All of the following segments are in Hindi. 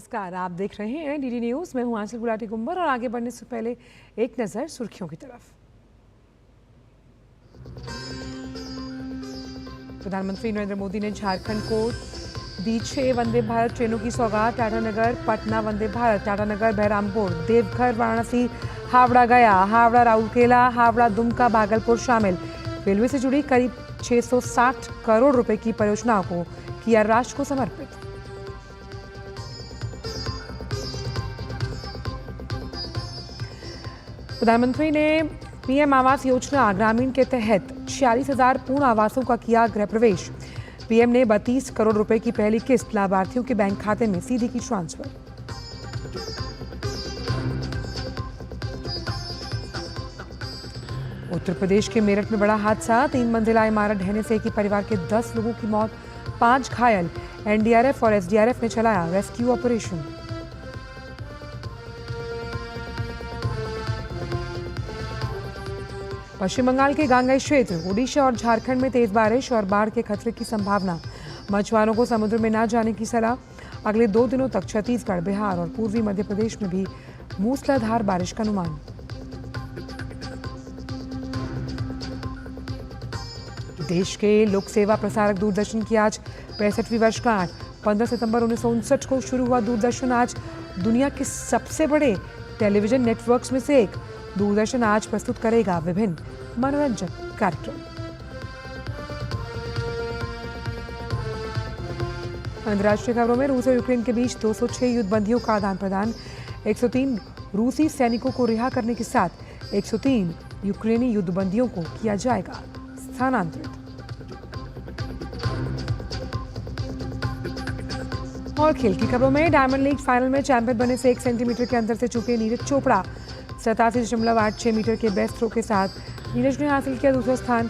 नमस्कार, आप देख रहे हैं डीडी न्यूज। मैं हूं आंचल गुलाटी कुंबर और आगे बढ़ने से पहले एक नजर सुर्खियों की तरफ। प्रधानमंत्री नरेंद्र मोदी ने झारखंड को दी 6 वंदे भारत ट्रेनों की सौगात। टाटानगर पटना वंदे भारत, टाटानगर बहरामपुर, देवघर वाराणसी, हावड़ा गया, हावड़ा राउरकेला, हावड़ा दुमका भागलपुर शामिल। रेलवे से जुड़ी करीब 660 करोड़ रुपए की परियोजनाओं को किया राष्ट्र को समर्पित। प्रधानमंत्री ने पीएम आवास योजना ग्रामीण के तहत 46,000 पूर्ण आवासों का किया गृह प्रवेश। पीएम ने 32 करोड़ रुपए की पहली किस्त लाभार्थियों के बैंक खाते में सीधी की ट्रांसफर। उत्तर प्रदेश के मेरठ में बड़ा हादसा, 3 मंजिला इमारत ढहने से एक ही परिवार के 10 लोगों की मौत, 5 घायल। एनडीआरएफ और एसडीआरएफ ने चलाया रेस्क्यू ऑपरेशन। पश्चिम बंगाल के गांगेय क्षेत्र, ओडिशा और झारखंड में तेज बारिश और बाढ़ के खतरे की संभावना। मछुआरों को समुद्र में न जाने की सलाह। अगले 2 दिनों तक छत्तीसगढ़, बिहार और पूर्वी मध्य प्रदेश में भी मूसलाधार बारिश का अनुमान। देश के लोक सेवा प्रसारक दूरदर्शन की आज 65वीं वर्षगांठ। 15 सितंबर 1959 को शुरू हुआ दूरदर्शन आज दुनिया के सबसे बड़े टेलीविजन नेटवर्क्स में से एक। दूरदर्शन आज प्रस्तुत करेगा विभिन्न मनोरंजक कार्यक्रम। अंतर्राष्ट्रीय खबरों में रूस और यूक्रेन के बीच 206 युद्धबंदियों का आदान प्रदान। 103 रूसी सैनिकों को रिहा करने के साथ 103 यूक्रेनी युद्धबंदियों को किया जाएगा स्थानांतरित। और खेल की खबरों में डायमंड लीग फाइनल में चैंपियन बने से 1 सेंटीमीटर के अंतर से चूके नीरज चोपड़ा। 87.86 मीटर के बेस्ट थ्रो के साथ नीरज ने हासिल किया दूसरा स्थान।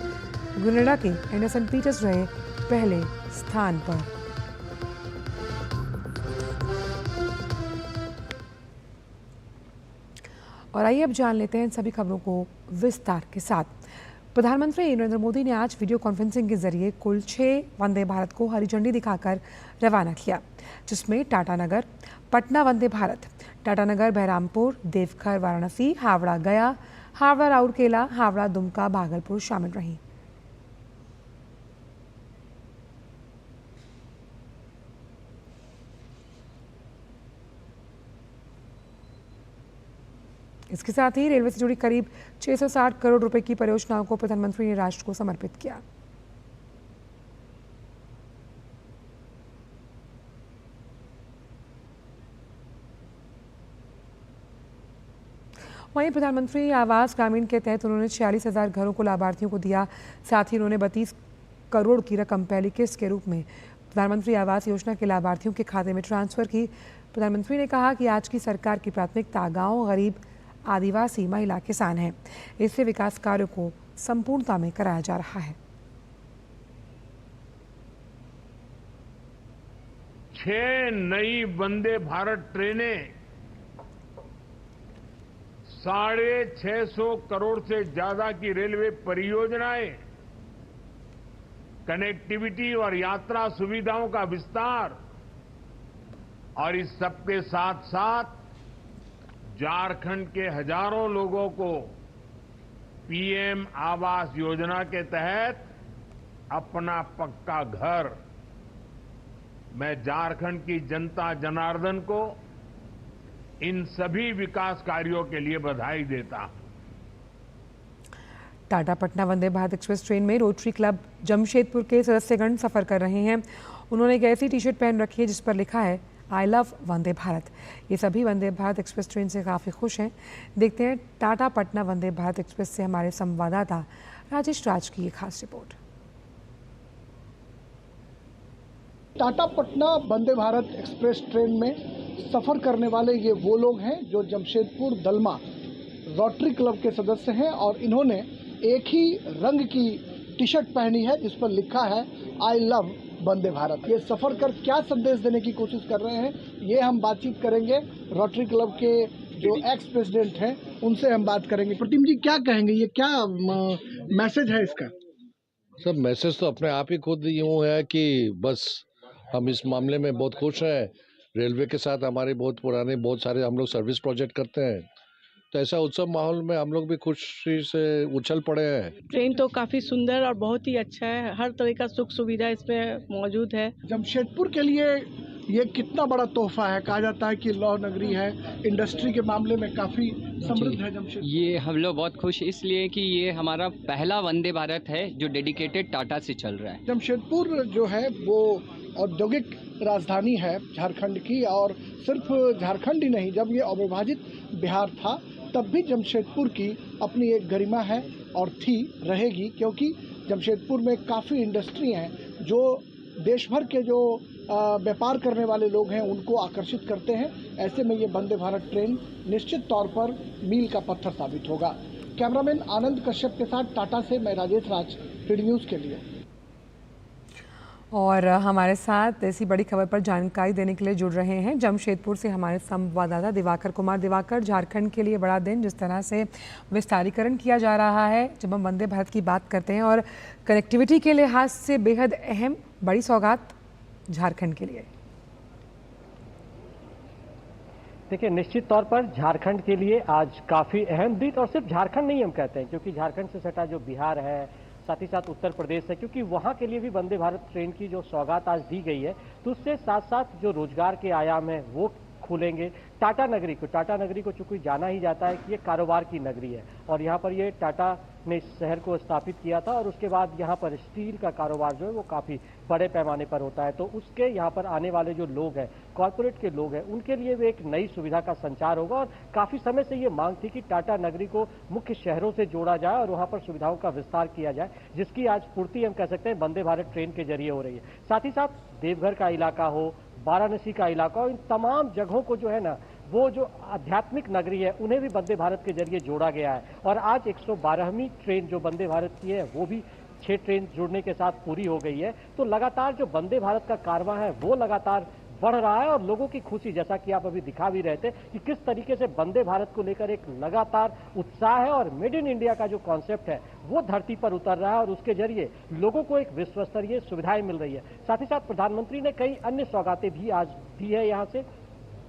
ग्रेनाडा के एंडरसन पीटर्स रहे पहले स्थान पर। और आइए अब जान लेते हैं इन सभी खबरों को विस्तार के साथ। प्रधानमंत्री नरेंद्र मोदी ने आज वीडियो कॉन्फ्रेंसिंग के जरिए कुल 6 वंदे भारत को हरी झंडी दिखाकर रवाना किया, जिसमें टाटानगर पटना वंदे भारत, टाटानगर बहरामपुर, देवघर वाराणसी, हावड़ा गया, हावड़ा राउरकेला, हावड़ा दुमका भागलपुर शामिल रही। इसके साथ ही रेलवे से जुड़ी करीब 660 करोड़ रुपए की परियोजनाओं को प्रधानमंत्री ने राष्ट्र को समर्पित किया। वहीं प्रधानमंत्री आवास ग्रामीण के तहत उन्होंने 46,000 घरों को लाभार्थियों को दिया। साथ ही उन्होंने 32 करोड़ की रकम पहली किस्त के रूप में प्रधानमंत्री आवास योजना के लाभार्थियों के खाते में ट्रांसफर की। प्रधानमंत्री ने कहा कि आज की सरकार की प्राथमिकता गांव, गरीब, आदिवासी, महिला, किसान है। इससे विकास कार्यों को संपूर्णता में कराया जा रहा है। 6 नई वंदे भारत ट्रेनें 650 करोड़ से ज्यादा की रेलवे परियोजनाएं, कनेक्टिविटी और यात्रा सुविधाओं का विस्तार और इस सबके साथ साथ झारखंड के हजारों लोगों को पीएम आवास योजना के तहत अपना पक्का घर। मैं झारखंड की जनता जनार्दन को इन सभी विकास कार्यों के लिए बधाई देता हूं। टाटा पटना वंदे भारत एक्सप्रेस ट्रेन में रोटरी क्लब जमशेदपुर के सदस्यगण सफर कर रहे हैं। उन्होंने एक ऐसी टी शर्ट पहन रखी है जिस पर लिखा है आई लव वंदे भारत। ये सभी वंदे भारत एक्सप्रेस ट्रेन से काफ़ी खुश हैं। देखते हैं टाटा पटना वंदे भारत एक्सप्रेस से हमारे संवाददाता राजेश राज की ये खास report. Tata Patna Vande Bharat express train में सफ़र करने वाले ये वो लोग हैं जो जमशेदपुर दलमा रोटरी क्लब के सदस्य हैं और इन्होंने एक ही रंग की टी शर्ट पहनी है जिस पर लिखा है आई लव वंदे भारत। ये सफ़र कर क्या संदेश देने की कोशिश कर रहे हैं, ये हम बातचीत करेंगे। रोटरी क्लब के जो एक्स प्रेसिडेंट हैं उनसे हम बात करेंगे। प्रतिम जी, क्या कहेंगे, ये क्या मैसेज है इसका? सर, मैसेज तो अपने आप ही खुद यूँ है कि बस हम इस मामले में बहुत खुश हैं रेलवे के साथ हमारे बहुत पुराने बहुत सारे हम लोग सर्विस प्रोजेक्ट करते हैं, तो ऐसा उत्सव माहौल में हम लोग भी खुशी से उछल पड़े हैं। ट्रेन तो काफ़ी सुंदर और बहुत ही अच्छा है, हर तरह का सुख सुविधा इसमें मौजूद है। जमशेदपुर के लिए ये कितना बड़ा तोहफा है। कहा जाता है कि लौह नगरी है, इंडस्ट्री के मामले में काफ़ी समृद्ध है जमशेदपुर। ये हम लोग बहुत खुश इसलिए कि ये हमारा पहला वंदे भारत है जो डेडिकेटेड टाटा से चल रहा है। जमशेदपुर जो है वो औद्योगिक राजधानी है झारखंड की, और सिर्फ झारखंड ही नहीं, जब ये अविभाजित बिहार था तब भी जमशेदपुर की अपनी एक गरिमा है और थी, रहेगी, क्योंकि जमशेदपुर में काफ़ी इंडस्ट्री हैं जो देश भर के जो व्यापार करने वाले लोग हैं उनको आकर्षित करते हैं। ऐसे में ये वंदे भारत ट्रेन निश्चित तौर पर मील का पत्थर साबित होगा। कैमरामैन आनंद कश्यप के साथ टाटा से मैं राजेश राज, टीडी न्यूज़ के लिए। और हमारे साथ ऐसी बड़ी खबर पर जानकारी देने के लिए जुड़ रहे हैं जमशेदपुर से हमारे संवाददाता दिवाकर कुमार। दिवाकर, झारखंड के लिए बड़ा दिन, जिस तरह से विस्तारीकरण किया जा रहा है, जब हम वंदे भारत की बात करते हैं, और कनेक्टिविटी के लिहाज से बेहद अहम बड़ी सौगात झारखंड के लिए। देखिए, निश्चित तौर पर झारखंड के लिए आज काफ़ी अहम दिन, और सिर्फ झारखंड नहीं हम कहते हैं, क्योंकि झारखंड से सटा जो बिहार है, साथ ही साथ उत्तर प्रदेश है, क्योंकि वहाँ के लिए भी वंदे भारत ट्रेन की जो सौगात आज दी गई है, तो उससे साथ साथ जो रोजगार के आयाम है वो खुलेंगे। टाटा नगरी को चूंकि जाना ही जाता है कि ये कारोबार की नगरी है, और यहाँ पर ये टाटा ने इस शहर को स्थापित किया था, और उसके बाद यहाँ पर स्टील का कारोबार जो है वो काफ़ी बड़े पैमाने पर होता है। तो उसके यहाँ पर आने वाले जो लोग हैं, कॉरपोरेट के लोग हैं, उनके लिए भी एक नई सुविधा का संचार होगा। और काफ़ी समय से ये मांग थी कि टाटा नगरी को मुख्य शहरों से जोड़ा जाए और वहाँ पर सुविधाओं का विस्तार किया जाए, जिसकी आज पूर्ति हम कह सकते हैं वंदे भारत ट्रेन के जरिए हो रही है। साथ ही साथ देवघर का इलाका हो, वाराणसी का इलाका हो, इन तमाम जगहों को जो है ना, वो जो आध्यात्मिक नगरी है, उन्हें भी वंदे भारत के जरिए जोड़ा गया है। और आज 112वीं ट्रेन जो वंदे भारत की है वो भी 6 ट्रेन जुड़ने के साथ पूरी हो गई है। तो लगातार जो वंदे भारत का कारवां है वो लगातार बढ़ रहा है, और लोगों की खुशी, जैसा कि आप अभी दिखा भी रहे थे, कि किस तरीके से वंदे भारत को लेकर एक लगातार उत्साह है, और मेड इन इंडिया का जो कॉन्सेप्ट है वो धरती पर उतर रहा है, और उसके जरिए लोगों को एक विश्व स्तरीय सुविधाएं मिल रही है। साथ ही साथ प्रधानमंत्री ने कई अन्य सौगातें भी आज दी है यहाँ से,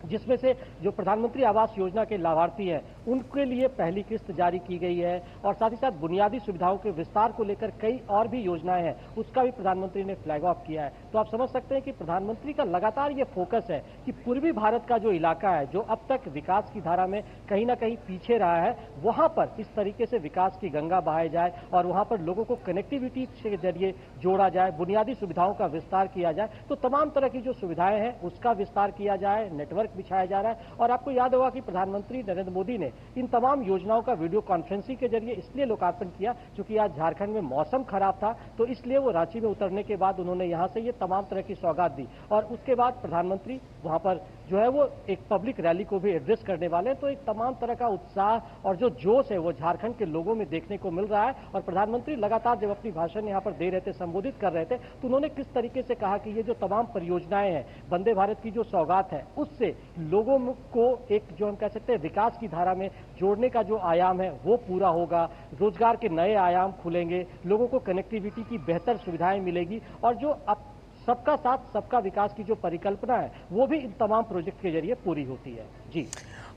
जिसमें से जो प्रधानमंत्री आवास योजना के लाभार्थी हैं उनके लिए पहली किस्त जारी की गई है, और साथ ही साथ बुनियादी सुविधाओं के विस्तार को लेकर कई और भी योजनाएं हैं, उसका भी प्रधानमंत्री ने फ्लैग ऑफ किया है। तो आप समझ सकते हैं कि प्रधानमंत्री का लगातार ये फोकस है कि पूर्वी भारत का जो इलाका है, जो अब तक विकास की धारा में कहीं ना कहीं पीछे रहा है, वहां पर इस तरीके से विकास की गंगा बहाई जाए, और वहां पर लोगों को कनेक्टिविटी के जरिए जोड़ा जाए, बुनियादी सुविधाओं का विस्तार किया जाए। तो तमाम तरह की जो सुविधाएं हैं उसका विस्तार किया जाए, नेटवर्क बिछाया जा रहा है। और आपको याद होगा कि प्रधानमंत्री नरेंद्र मोदी ने इन तमाम योजनाओं का वीडियो कॉन्फ्रेंसिंग के जरिए इसलिए लोकार्पण किया क्योंकि आज झारखंड में मौसम खराब था, तो इसलिए वो रांची में उतरने के बाद उन्होंने यहां से ये तमाम तरह की सौगात दी। और उसके बाद प्रधानमंत्री वहां पर जो है वो एक पब्लिक रैली को भी एड्रेस करने वाले हैं। तो एक तमाम तरह का उत्साह और जो जोश है वो झारखंड के लोगों में देखने को मिल रहा है। और प्रधानमंत्री लगातार जब अपनी भाषण यहाँ पर दे रहे थे, संबोधित कर रहे थे, तो उन्होंने किस तरीके से कहा कि ये जो तमाम परियोजनाएं हैं, वंदे भारत की जो सौगात है, उससे लोगों को एक जो हम कह सकते हैं विकास की धारा में जोड़ने का जो आयाम है वो पूरा होगा, रोजगार के नए आयाम खुलेंगे, लोगों को कनेक्टिविटी की बेहतर सुविधाएं मिलेगी, और जो अब सबका साथ सबका विकास की जो परिकल्पना है वो भी इन तमाम प्रोजेक्ट के जरिए पूरी होती है। जी,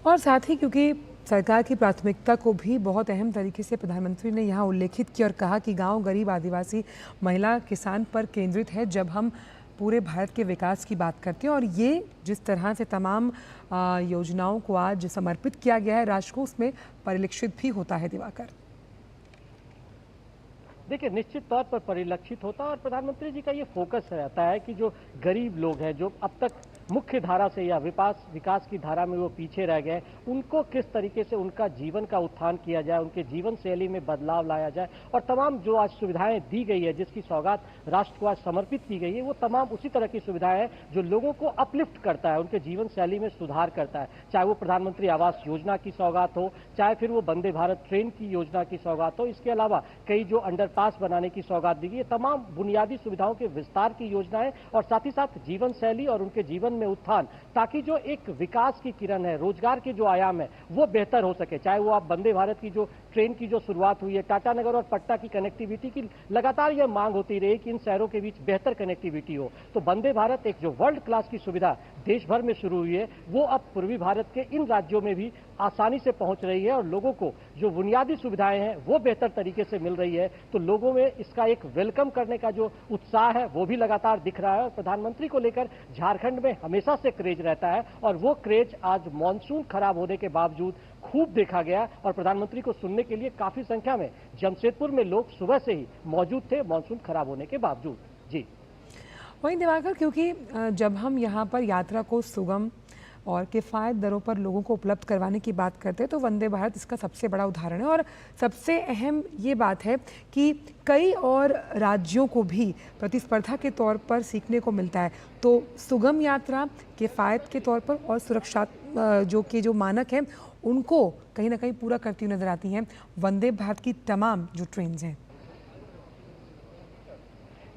और साथ ही क्योंकि सरकार की प्राथमिकता को भी बहुत अहम तरीके से प्रधानमंत्री ने यहाँ उल्लेखित किया और कहा कि गांव, गरीब, आदिवासी, महिला, किसान पर केंद्रित है जब हम पूरे भारत के विकास की बात करते हैं। और ये जिस तरह से तमाम योजनाओं को आज समर्पित किया गया है राष्ट्र को, उसमें परिलक्षित भी होता है। दिवाकर, देखिए, निश्चित तौर पर परिलक्षित होता है, और प्रधानमंत्री जी का ये फोकस रहता है कि जो गरीब लोग हैं, जो अब तक मुख्य धारा से या विकास की धारा में वो पीछे रह गए, उनको किस तरीके से उनका जीवन का उत्थान किया जाए, उनके जीवन शैली में बदलाव लाया जाए, और तमाम जो आज सुविधाएं दी गई है, जिसकी सौगात राष्ट्र को आज समर्पित की गई है, वो तमाम उसी तरह की सुविधाएं हैं जो लोगों को अपलिफ्ट करता है, उनके जीवन शैली में सुधार करता है। चाहे वो प्रधानमंत्री आवास योजना की सौगात हो, चाहे फिर वो वंदे भारत ट्रेन की योजना की सौगात हो, इसके अलावा कई जो अंडरपास बनाने की सौगात दी गई, तमाम बुनियादी सुविधाओं के विस्तार की योजनाएं, और साथ ही साथ जीवन शैली और उनके जीवन में उत्थान, ताकि जो एक विकास की किरण है, रोजगार के जो आयाम है वो बेहतर हो सके। चाहे वो आप वंदे भारत की जो ट्रेन की जो शुरुआत हुई है, टाटानगर और पटना की कनेक्टिविटी की लगातार यह मांग होती रही कि इन शहरों के बीच बेहतर कनेक्टिविटी हो। तो वंदे भारत एक जो वर्ल्ड क्लास की सुविधा देश भर में शुरू हुई है, वो अब पूर्वी भारत के इन राज्यों में भी आसानी से पहुंच रही है और लोगों को जो बुनियादी सुविधाएं हैं वो बेहतर तरीके से मिल रही है। तो लोगों में इसका एक वेलकम करने का जो उत्साह है वो भी लगातार दिख रहा है और प्रधानमंत्री को लेकर झारखंड में हमेशा से क्रेज रहता है और वो क्रेज आज मानसून खराब होने के बावजूद खूब देखा गया और प्रधानमंत्री को सुनने के लिए काफी संख्या में जमशेदपुर में लोग सुबह से ही मौजूद थे मानसून खराब होने के बावजूद। जी वहीं दिवाकर, क्योंकि जब हम यहाँ पर यात्रा को सुगम और किफ़ायत दरों पर लोगों को उपलब्ध करवाने की बात करते हैं तो वंदे भारत इसका सबसे बड़ा उदाहरण है। और सबसे अहम ये बात है कि कई और राज्यों को भी प्रतिस्पर्धा के तौर पर सीखने को मिलता है। तो सुगम यात्रा, किफ़ायत के तौर पर और सुरक्षा जो मानक हैं उनको कहीं ना कहीं पूरा करती हुई नजर आती हैं वंदे भारत की तमाम जो ट्रेन हैं।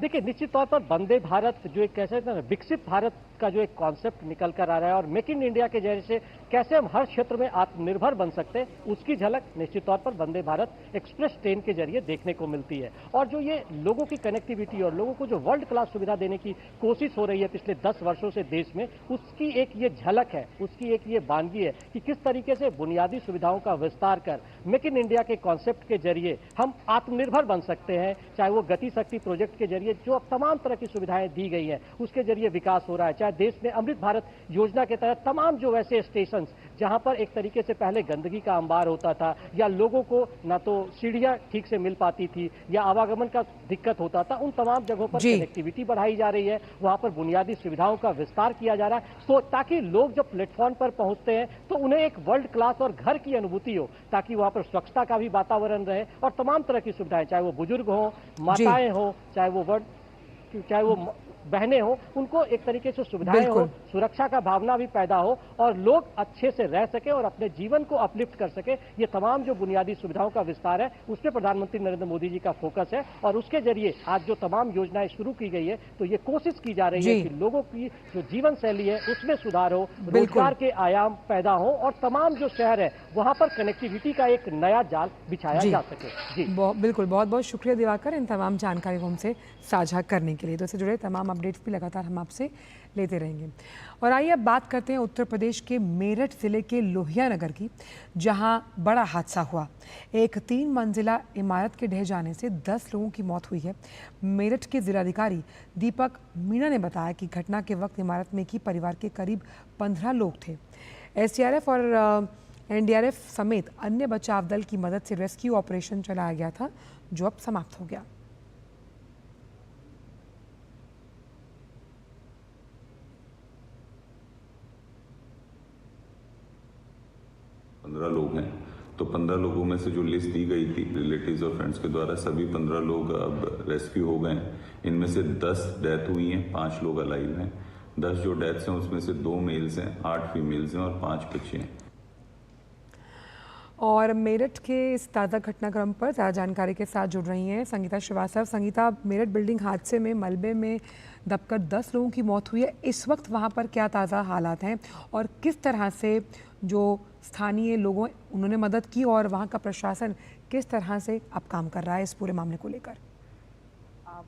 देखिए, निश्चित तौर पर वंदे भारत जो एक कैसे ना विकसित भारत का जो एक कॉन्सेप्ट निकल कर आ रहा है और मेक इन इंडिया के जरिए कैसे हम हर क्षेत्र में आत्मनिर्भर बन सकते हैं, उसकी झलक निश्चित तौर पर वंदे भारत एक्सप्रेस ट्रेन के जरिए देखने को मिलती है। और जो ये लोगों की कनेक्टिविटी और लोगों को जो वर्ल्ड क्लास सुविधा देने की कोशिश हो रही है पिछले 10 वर्षों से देश में, उसकी एक ये झलक है, उसकी एक ये बानगी है कि किस तरीके से बुनियादी सुविधाओं का विस्तार कर मेक इन इंडिया के कॉन्सेप्ट के जरिए हम आत्मनिर्भर बन सकते हैं। चाहे वो गति शक्ति प्रोजेक्ट के जरिए जो अब तमाम तरह की सुविधाएं दी गई हैं उसके जरिए विकास हो रहा है, चाहे देश में अमृत भारत योजना के तहत तमाम जो वैसे स्टेशन जहां पर एक तरीके से पहले गंदगी का अंबार होता था या लोगों को ना तो सीढ़ियां ठीक से मिल पाती थी या आवागमन का दिक्कत होता था, उन तमाम जगहों पर कनेक्टिविटी बढ़ाई जा रही है, वहां पर बुनियादी सुविधाओं का विस्तार किया जा रहा है तो ताकि लोग जब प्लेटफॉर्म पर पहुंचते हैं तो उन्हें एक वर्ल्ड क्लास और घर की अनुभूति हो, ताकि वहां पर स्वच्छता का भी वातावरण रहे और तमाम तरह की सुविधाएं, चाहे वो बुजुर्ग हो, माताएं हो, चाहे वो बहनें हो, उनको एक तरीके से सुविधाएं हो, सुरक्षा का भावना भी पैदा हो और लोग अच्छे से रह सके और अपने जीवन को अपलिफ्ट कर सके। ये तमाम जो बुनियादी सुविधाओं का विस्तार है उस पर प्रधानमंत्री नरेंद्र मोदी जी का फोकस है और उसके जरिए आज जो तमाम योजनाएं शुरू की गई है तो ये कोशिश की जा रही है कि लोगों की जो जीवन शैली है उसमें सुधार हो, रोजगार के आयाम पैदा हो और तमाम जो शहर है वहां पर कनेक्टिविटी का एक नया जाल बिछाया जा सके। जी बिल्कुल, बहुत बहुत शुक्रिया दिवाकर इन तमाम जानकारी को हमसे साझा करने के लिए। तो इससे जुड़े तमाम अपडेट्स भी लगातार हम आपसे लेते रहेंगे। और आइए अब बात करते हैं उत्तर प्रदेश के मेरठ जिले के लोहिया नगर की, जहां बड़ा हादसा हुआ। एक 3 मंजिला इमारत के ढह जाने से 10 लोगों की मौत हुई है। मेरठ के जिलाधिकारी दीपक मीणा ने बताया कि घटना के वक्त इमारत में ही परिवार के करीब 15 लोग थे। एसडीआरएफ और एनडीआरएफ समेत अन्य बचाव दल की मदद से रेस्क्यू ऑपरेशन चलाया गया था, जो अब समाप्त हो गया। 15 लोग हैं, तो 15 लोगों में से जो लिस्ट दी गई थी रिलेटिव्स और फ्रेंड्स के द्वारा, सभी 15 लोग अब रेस्क्यू हो गए हैं। इनमें से 10 डेथ हुई हैं, 5 लोग अलाइव हैं। 10 जो डेथ्स हैं उसमें से 2 मेल्स हैं, 8 फीमेल्स हैं और 5 बच्चे हैं। और मेरठ के इस ताज़ा घटनाक्रम पर ज़्यादा जानकारी के साथ जुड़ रही हैं संगीता श्रीवास्तव। संगीता, मेरठ बिल्डिंग हादसे में मलबे में दबकर 10 लोगों की मौत हुई है। इस वक्त वहां पर क्या ताज़ा हालात हैं और किस तरह से जो स्थानीय लोगों उन्होंने मदद की और वहां का प्रशासन किस तरह से अब काम कर रहा है इस पूरे मामले को लेकर?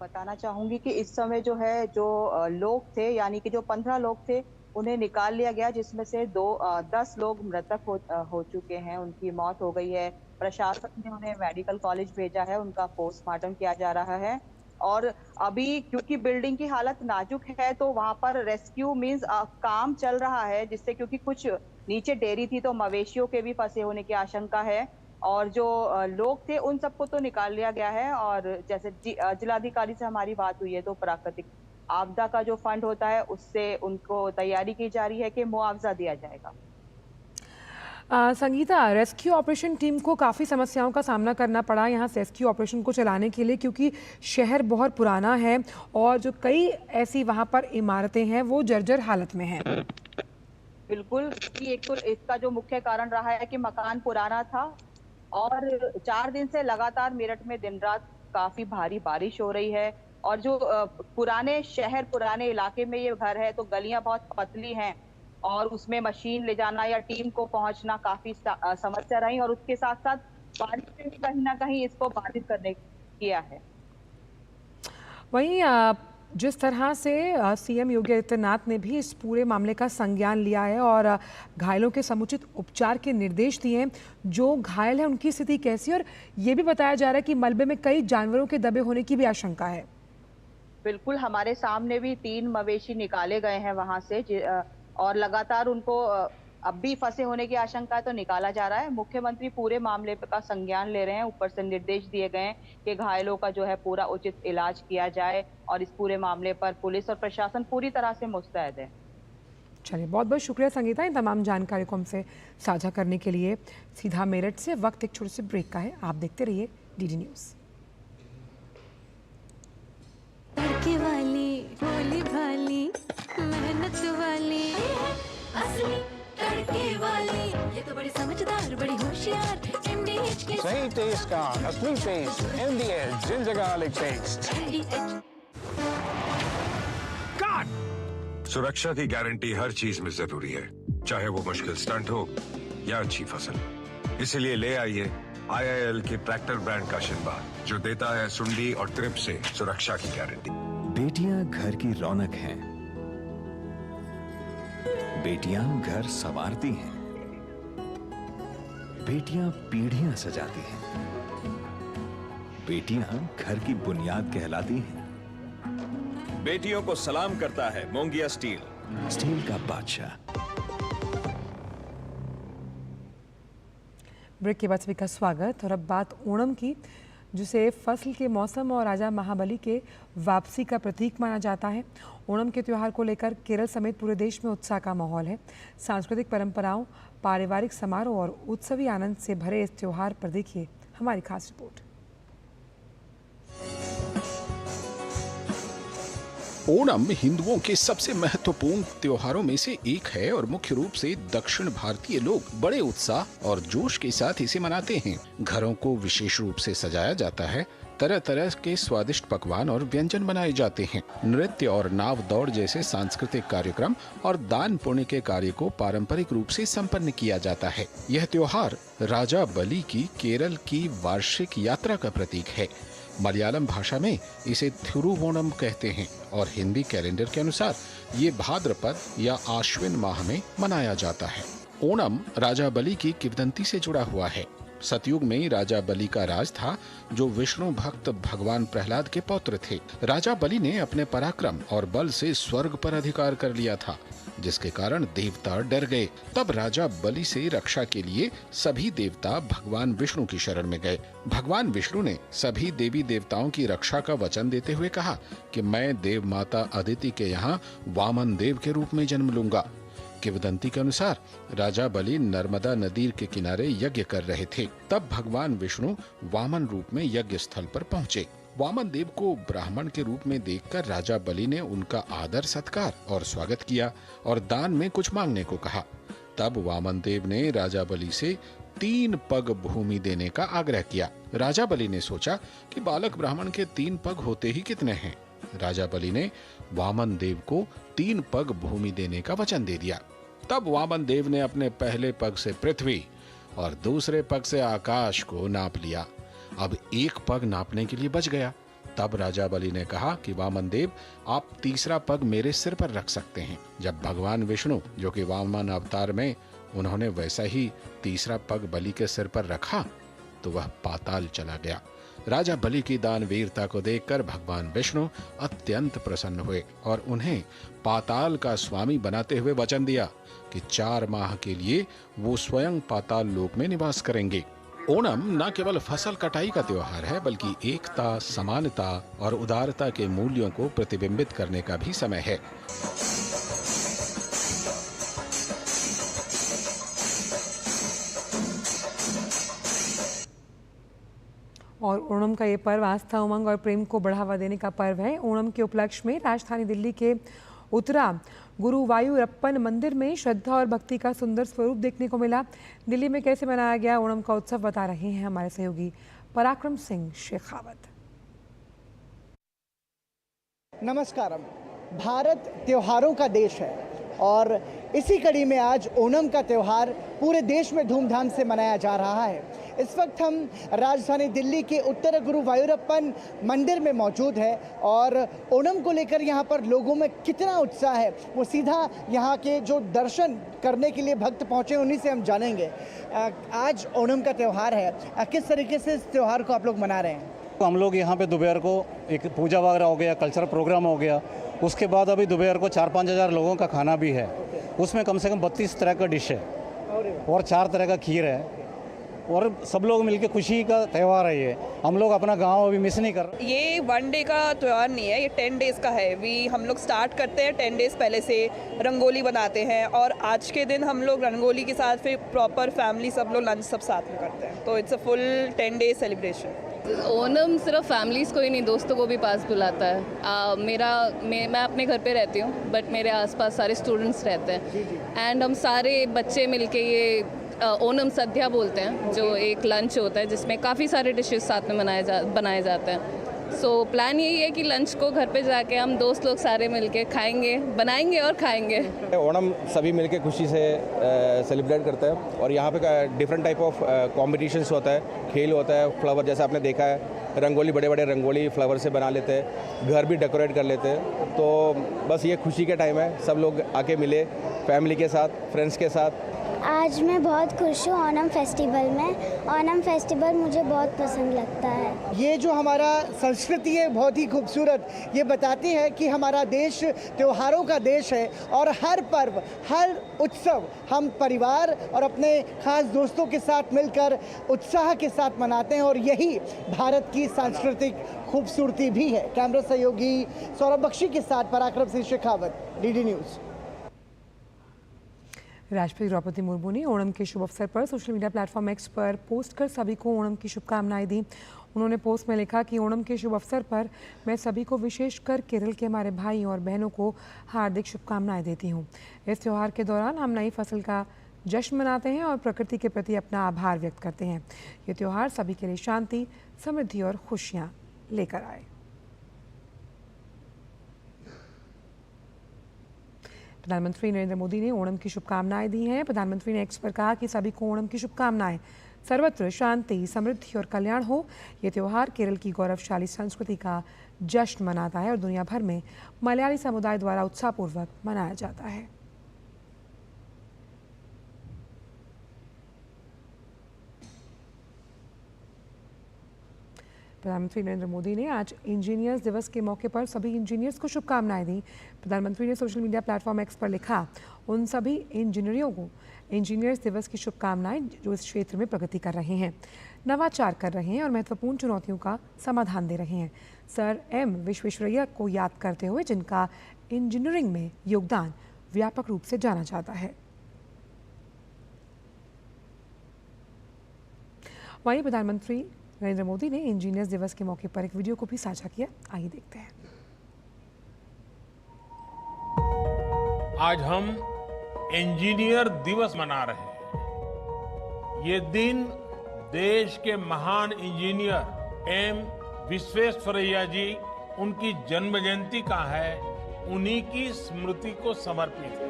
बताना चाहूंगी कि इस समय जो है जो लोग थे, यानी कि जो 15 लोग थे उन्हें निकाल लिया गया, जिसमें से 10 लोग मृतक हो चुके हैं, उनकी मौत हो गई है। प्रशासन ने उन्हें मेडिकल कॉलेज भेजा है, उनका पोस्टमार्टम किया जा रहा है। और अभी क्योंकि बिल्डिंग की हालत नाजुक है तो वहां पर रेस्क्यू मींस काम चल रहा है, जिससे क्योंकि कुछ नीचे डेयरी थी तो मवेशियों के भी फंसे होने की आशंका है और जो लोग थे उन सबको तो निकाल लिया गया है। और जैसे जिलाधिकारी से हमारी बात हुई है तो प्राकृतिक आपदा का जो फंड होता है उससे उनको तैयारी की जा रही है कि मुआवजा दिया जाएगा। संगीता, रेस्क्यू ऑपरेशन टीम को काफ़ी समस्याओं का सामना करना पड़ा यहाँ रेस्क्यू ऑपरेशन को चलाने के लिए, क्योंकि शहर बहुत पुराना है और जो कई ऐसी वहाँ पर इमारतें हैं वो जर्जर हालत में हैं। बिल्कुल, एक तो इसका जो मुख्य कारण रहा है कि मकान पुराना था और 4 दिन से लगातार मेरठ में दिन रात काफी भारी बारिश हो रही है और जो पुराने इलाके में ये घर है तो गलियां बहुत पतली हैं और उसमें मशीन ले जाना या टीम को पहुंचना काफी समस्या रही और उसके साथ साथ बारिश ने कहीं ना कहीं इसको बाधित करने किया है। वहीं जिस तरह से सीएम योगी आदित्यनाथ ने भी इस पूरे मामले का संज्ञान लिया है और घायलों के समुचित उपचार के निर्देश दिए हैं, जो घायल है उनकी स्थिति कैसी है, और ये भी बताया जा रहा है कि मलबे में कई जानवरों के दबे होने की भी आशंका है। बिल्कुल, हमारे सामने भी 3 मवेशी निकाले गए हैं वहां से और लगातार उनको अब भी फंसे होने की आशंका है तो निकाला जा रहा है। मुख्यमंत्री पूरे मामले का संज्ञान ले रहे हैं, ऊपर से निर्देश दिए गए हैं कि घायलों का जो है पूरा उचित इलाज किया जाए और इस पूरे मामले पर पुलिस और प्रशासन पूरी तरह से मुस्तैद है। चलिए, बहुत बहुत शुक्रिया संगीता, इन तमाम जानकारी को हमसे साझा करने के लिए। सीधा मेरठ से वक्त एक छोटे से ब्रेक का है, आप देखते रहिए डीडी न्यूज़। तड़के वाली भोली भाली मेहनत वाली असली तड़के वाली, ये तो बड़ी समझदार बड़ी होशियार MDH के सही टेस्ट का असली taste MDH ginger garlic paste. सुरक्षा की गारंटी हर चीज में जरूरी है, चाहे वो मुश्किल स्टंट हो या अच्छी फसल। इसीलिए ले आइए IIL के ट्रैक्टर ब्रांड का शिनबा, जो देता है सुंडी और ट्रिप से सुरक्षा की गारंटी। बेटियां घर की रौनक हैं, बेटियां घर संवारती हैं, बेटियां पीढ़ियां सजाती हैं, बेटियां घर की बुनियाद कहलाती हैं। बेटियों को सलाम करता है मोंगिया स्टील, स्टील का बादशाह। ब्रेक के बाद सभी का स्वागत। और अब बात ओणम की, जिसे फसल के मौसम और राजा महाबली के वापसी का प्रतीक माना जाता है। ओणम के त्यौहार को लेकर केरल समेत पूरे देश में उत्साह का माहौल है। सांस्कृतिक परंपराओं, पारिवारिक समारोह और उत्सवी आनंद से भरे इस त्यौहार पर देखिए हमारी खास रिपोर्ट। ओणम हिंदुओं के सबसे महत्वपूर्ण त्योहारों में से एक है और मुख्य रूप से दक्षिण भारतीय लोग बड़े उत्साह और जोश के साथ इसे मनाते हैं। घरों को विशेष रूप से सजाया जाता है, तरह तरह के स्वादिष्ट पकवान और व्यंजन बनाए जाते हैं। नृत्य और नाव दौड़ जैसे सांस्कृतिक कार्यक्रम और दान पुण्य के कार्य को पारंपरिक रूप से संपन्न किया जाता है। यह त्योहार राजा बलि की केरल की वार्षिक यात्रा का प्रतीक है। मलयालम भाषा में इसे थिरुवोणम कहते हैं और हिंदी कैलेंडर के अनुसार ये भाद्रपद या आश्विन माह में मनाया जाता है। ओणम राजा बलि की किंवदंती से जुड़ा हुआ है। सतयुग में राजा बलि का राज था, जो विष्णु भक्त भगवान प्रहलाद के पौत्र थे। राजा बलि ने अपने पराक्रम और बल से स्वर्ग पर अधिकार कर लिया था, जिसके कारण देवता डर गए। तब राजा बलि से रक्षा के लिए सभी देवता भगवान विष्णु की शरण में गए। भगवान विष्णु ने सभी देवी देवताओं की रक्षा का वचन देते हुए कहा कि मैं देव माता अदिति के यहाँ वामन देव के रूप में जन्म लूंगा। किंवदंती के अनुसार राजा बलि नर्मदा नदी के किनारे यज्ञ कर रहे थे। तब भगवान विष्णु वामन रूप में यज्ञ स्थल पर पहुँचे। वामन देव को ब्राह्मण के रूप में देखकर राजा बलि ने उनका आदर सत्कार और स्वागत किया और दान में कुछ मांगने को कहा। तब वामन देव ने राजा बलि से 3 पग भूमि देने का आग्रह किया। राजा बलि ने सोचा कि बालक ब्राह्मण के 3 पग होते ही कितने हैं। राजा बलि ने वामन देव को 3 पग भूमि देने का वचन दे दिया। तब वामन देव ने अपने पहले पग से पृथ्वी और दूसरे पग से आकाश को नाप लिया। अब 1 पग नापने के लिए बच गया। तब राजा बलि ने कहा कि वामन देव, आप तीसरा पग मेरे सिर पर रख सकते हैं। जब भगवान विष्णु, जो कि वामन अवतार में, उन्होंने वैसा ही तीसरा पग बलि के सिर पर रखा तो वह पाताल चला गया। राजा बलि की दान वीरता को देखकर भगवान विष्णु अत्यंत प्रसन्न हुए और उन्हें पाताल का स्वामी बनाते हुए वचन दिया कि 4 माह के लिए वो स्वयं पाताल लोक में निवास करेंगे। ओणम न केवल फसल कटाई का त्योहार है, बल्कि एकता, समानता और उदारता के मूल्यों को प्रतिबिंबित करने का भी समय है। और ओणम का ये पर्व आस्था, उमंग और प्रेम को बढ़ावा देने का पर्व है। ओणम के उपलक्ष्य में राजधानी दिल्ली के उत्तरा गुरुवायूरप्पन मंदिर में श्रद्धा और भक्ति का सुंदर स्वरूप देखने को मिला। दिल्ली में कैसे मनाया गया ओणम का उत्सव बता रहे हैं हमारे सहयोगी पराक्रम सिंह शेखावत। नमस्कारम। भारत त्योहारों का देश है और इसी कड़ी में आज ओणम का त्यौहार पूरे देश में धूमधाम से मनाया जा रहा है। इस वक्त हम राजधानी दिल्ली के उत्तर गुरुवायूरप्पन मंदिर में मौजूद है और ओणम को लेकर यहाँ पर लोगों में कितना उत्साह है वो सीधा यहाँ के जो दर्शन करने के लिए भक्त पहुँचे उन्हीं से हम जानेंगे। आज ओणम का त्यौहार है, किस तरीके से इस त्यौहार को आप लोग मना रहे हैं? हम लोग यहाँ पे दोपहर को एक पूजा वगैरह हो गया, कल्चरल प्रोग्राम हो गया, उसके बाद अभी दोपहर को 4-5 हज़ार लोगों का खाना भी है। उसमें कम से कम 32 तरह का डिश है और 4 तरह का खीर है और सब लोग मिलके खुशी का त्यौहार है ये। हम लोग अपना गांव अभी मिस नहीं कर रहे। ये 1 डे का त्यौहार नहीं है, ये 10 डेज़ का है। हम लोग स्टार्ट करते हैं 10 डेज़ पहले से, रंगोली बनाते हैं और आज के दिन हम लोग रंगोली के साथ फिर प्रॉपर फैमिली सब लोग लंच सब साथ में करते हैं। तो it's a full 10 day celebration. Onam सिर्फ फैमिलीज़ को ही नहीं, दोस्तों को भी पास बुलाता है। मैं अपने घर पे रहती हूँ बट मेरे आसपास सारे स्टूडेंट्स रहते हैं एंड हम सारे बच्चे मिलके ये ओणम सद्या बोलते हैं, जो एक लंच होता है जिसमें काफ़ी सारे डिशेस साथ में बनाए जाते हैं। सो प्लान यही है कि लंच को घर पे जाके हम दोस्त लोग सारे मिलके खाएंगे, बनाएंगे और खाएंगे। ओणम सभी मिलके खुशी से सेलिब्रेट करते हैं और यहाँ पे डिफरेंट टाइप ऑफ कॉम्पिटिशन्स होता है, खेल होता है, फ्लावर जैसे आपने देखा है, रंगोली बड़े बड़े रंगोली फ्लावर से बना लेते हैं, घर भी डेकोरेट कर लेते हैं। तो बस ये खुशी का टाइम है, सब लोग आके मिले फैमिली के साथ, फ्रेंड्स के साथ। आज मैं बहुत खुश हूँ ओणम फेस्टिवल में। ओणम फेस्टिवल मुझे बहुत पसंद लगता है। ये जो हमारा संस्कृति है बहुत ही खूबसूरत, ये बताती है कि हमारा देश त्योहारों का देश है और हर पर्व, हर उत्सव हम परिवार और अपने खास दोस्तों के साथ मिलकर उत्साह के साथ मनाते हैं और यही भारत की सांस्कृतिक खूबसूरती भी है। कैमरा सहयोगी सौरभ बख्शी के साथ पराक्रम सिंह शेखावत, डीडी न्यूज़। राष्ट्रपति द्रौपदी मुर्मू ने ओणम के शुभ अवसर पर सोशल मीडिया प्लेटफॉर्म एक्स पर पोस्ट कर सभी को ओणम की शुभकामनाएं दी। उन्होंने पोस्ट में लिखा कि ओणम के शुभ अवसर पर मैं सभी को, विशेषकर केरल के हमारे भाई और बहनों को हार्दिक शुभकामनाएं देती हूँ। इस त्यौहार के दौरान हम नई फसल का जश्न मनाते हैं और प्रकृति के प्रति अपना आभार व्यक्त करते हैं। ये त्यौहार सभी के लिए शांति, समृद्धि और खुशियाँ लेकर आए। प्रधानमंत्री नरेंद्र मोदी ने ओणम की शुभकामनाएं दी हैं। प्रधानमंत्री ने एक्स पर कहा कि सभी को ओणम की शुभकामनाएं, सर्वत्र शांति, समृद्धि और कल्याण हो। ये त्यौहार केरल की गौरवशाली संस्कृति का जश्न मनाता है और दुनिया भर में मलयाली समुदाय द्वारा उत्साहपूर्वक मनाया जाता है। प्रधानमंत्री नरेंद्र मोदी ने आज इंजीनियर्स दिवस के मौके पर सभी इंजीनियर्स को शुभकामनाएं दी। प्रधानमंत्री ने सोशल मीडिया प्लेटफॉर्म एक्स पर लिखा, उन सभी इंजीनियरों को इंजीनियर्स दिवस की शुभकामनाएं जो इस क्षेत्र में प्रगति कर रहे हैं, नवाचार कर रहे हैं और महत्वपूर्ण चुनौतियों का समाधान दे रहे हैं। सर एम विश्वेश्वरैया को याद करते हुए जिनका इंजीनियरिंग में योगदान व्यापक रूप से जाना जाता है। वहीं प्रधानमंत्री नरेंद्र मोदी ने इंजीनियर्स दिवस के मौके पर एक वीडियो को भी साझा किया। आइए देखते हैं। आज हम इंजीनियर दिवस मना रहे हैं। ये दिन देश के महान इंजीनियर एम विश्वेश्वरैया जी, उनकी जन्म जयंती का है, उन्हीं की स्मृति को समर्पित है।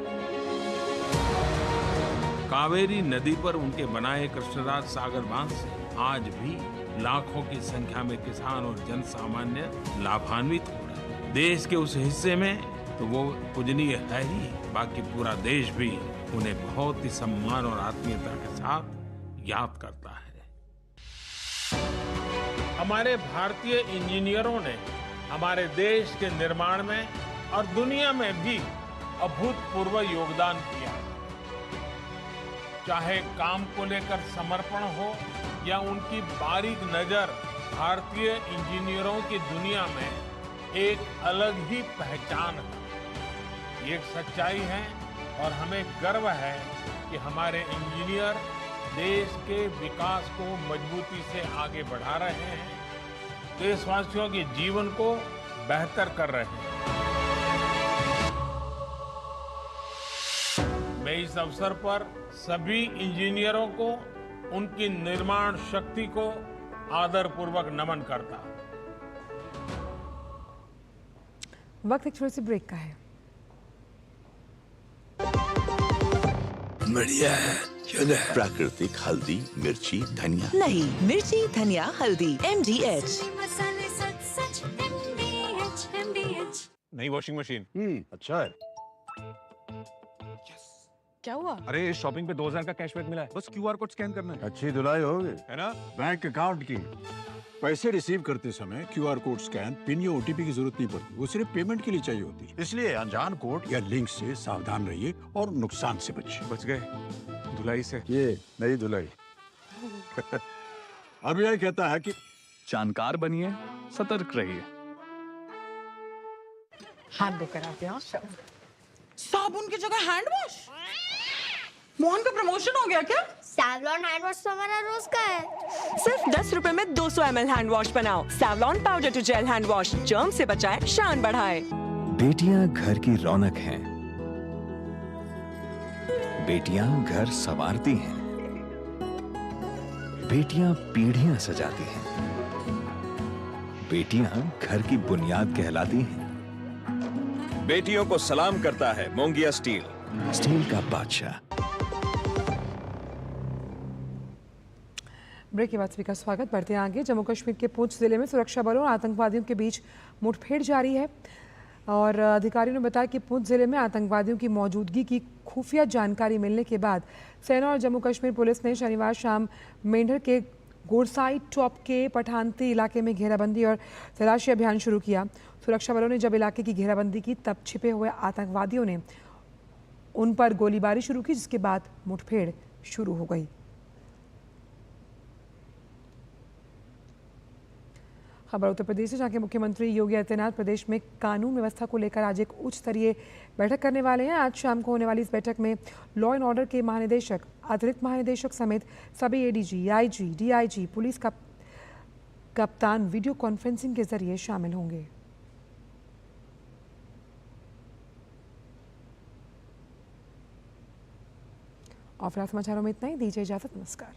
कावेरी नदी पर उनके बनाए कृष्णराज सागर बांध से आज भी लाखों की संख्या में किसान और जन सामान्य लाभान्वित हो रहे हैं। देश के उस हिस्से में तो वो पूजनीय है ही, बाकी पूरा देश भी उन्हें बहुत ही सम्मान और आत्मीयता के साथ याद करता है। हमारे भारतीय इंजीनियरों ने हमारे देश के निर्माण में और दुनिया में भी अभूतपूर्व योगदान किया। चाहे काम को लेकर समर्पण हो या उनकी बारीक नजर, भारतीय इंजीनियरों की दुनिया में एक अलग ही पहचान है। ये एक सच्चाई है और हमें गर्व है कि हमारे इंजीनियर देश के विकास को मजबूती से आगे बढ़ा रहे हैं, देशवासियों के जीवन को बेहतर कर रहे हैं। मैं इस अवसर पर सभी इंजीनियरों को, उनकी निर्माण शक्ति को आदरपूर्वक नमन करता हूं। वक्त एक छोटे से ब्रेक का है। बढ़िया है, प्राकृतिक हल्दी, मिर्ची, धनिया। नहीं, मिर्ची, धनिया, हल्दी, MDH। मसाले सच सच MDH। नई वॉशिंग मशीन। अच्छा है। क्या हुआ? अरे इस शॉपिंग पे 2000 का कैशबैक मिला है, बस QR कोड स्कैन करना है। अच्छी धुलाई होगी, है ना? बैंक अकाउंट की। पैसे रिसीव करते समय QR कोड स्कैन, पिन या OTP की जरूरत नहीं पड़ती, वो सिर्फ पेमेंट के लिए चाहिए होती है। इसलिए अनजान कोड या लिंक से सावधान रहिए और नुकसान से बचिए। बच गए धुलाई से। ये नई धुलाई। RBI कहता है कि जानकार बनिए, सतर्क रहिए। हाथ धोकर आते हैं। साबुन की जगह हैंड वॉश। मोहन का प्रमोशन हो गया क्या? सैवलॉन हैंड वॉश तो हमारा रोज का है। सिर्फ 10 रुपए में 200 ml हैंड वॉश बनाओ। Savlon powder to gel hand wash, germ से बचाए, शान बढ़ाए। बेटियां घर की रौनक हैं। बेटियां घर संवारती हैं। बेटियां पीढ़ियां सजाती हैं। बेटियां घर की बुनियाद कहलाती हैं। बेटियों को सलाम करता है मोंगिया स्टील, स्टील का बादशाह। ब्रेक के बाद सभी का स्वागत। बढ़ते हैं आगे। जम्मू कश्मीर के पुंछ जिले में सुरक्षा बलों और आतंकवादियों के बीच मुठभेड़ जारी है और अधिकारियों ने बताया कि पुंछ जिले में आतंकवादियों की मौजूदगी की खुफिया जानकारी मिलने के बाद सेना और जम्मू कश्मीर पुलिस ने शनिवार शाम मेंढर के गोरसाई टॉप के पठानती इलाके में घेराबंदी और तलाशी अभियान शुरू किया। सुरक्षा बलों ने जब इलाके की घेराबंदी की तब छिपे हुए आतंकवादियों ने उन पर गोलीबारी शुरू की, जिसके बाद मुठभेड़ शुरू हो गई। खबर उत्तर प्रदेश से, जहाँ के मुख्यमंत्री योगी आदित्यनाथ प्रदेश में कानून व्यवस्था को लेकर आज एक उच्च स्तरीय बैठक करने वाले हैं। आज शाम को होने वाली इस बैठक में लॉ एंड ऑर्डर के महानिदेशक, अतिरिक्त महानिदेशक समेत सभी ADG, IG, DIG, पुलिस का कप्तान वीडियो कॉन्फ्रेंसिंग के जरिए शामिल होंगे। और फिलहाल समाचारों में इतना ही। दीजिए इजाजत। नमस्कार।